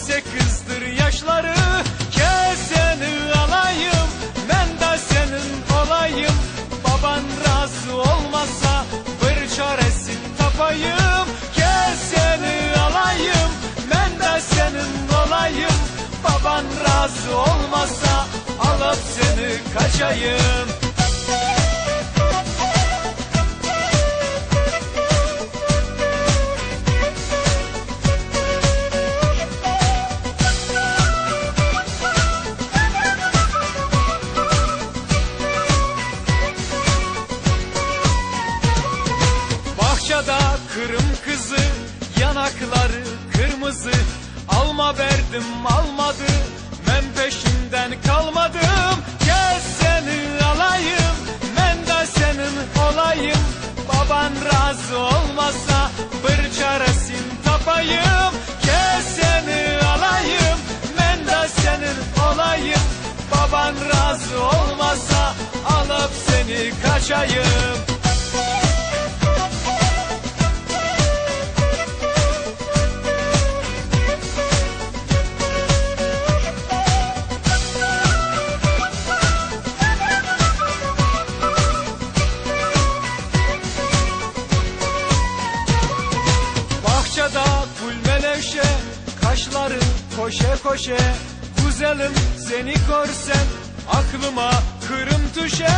18'dir yaşları, keseni alayım, ben de senin olayım. Baban razı olmasa bir çaresi tapayım. Keseni alayım, ben de senin olayım. Baban razı olmasa alıp seni kaçayım. Bahçede kırım kızı, yanakları kırmızı. Alma verdim almadı, ben peşinden kalmadım. Gel seni alayım, ben de senin olayım. Baban razı olmasa bir çaresini tapayım. Gel seni alayım, ben de senin olayım. Baban razı olmasa alıp seni kaçayım. Bahçede gül meleşe, kaşları koşe koşe. Güzelim seni görsen aklıma kırım düşe.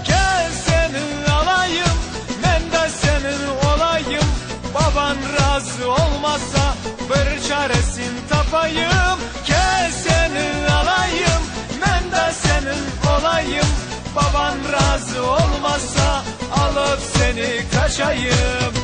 Gel seni alayım, ben de senin olayım. Baban razı olmasa bir çaresini tapayım. Gel seni alayım, ben de senin olayım. Baban razı olmasa alıp seni kaçayım.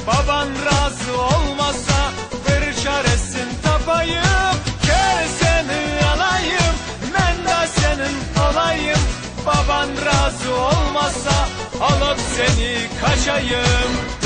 Baban razı olmasa bir çaresini tapayım. Gel seni alayım, ben de senin olayım. Baban razı olmasa alıp seni kaçayım.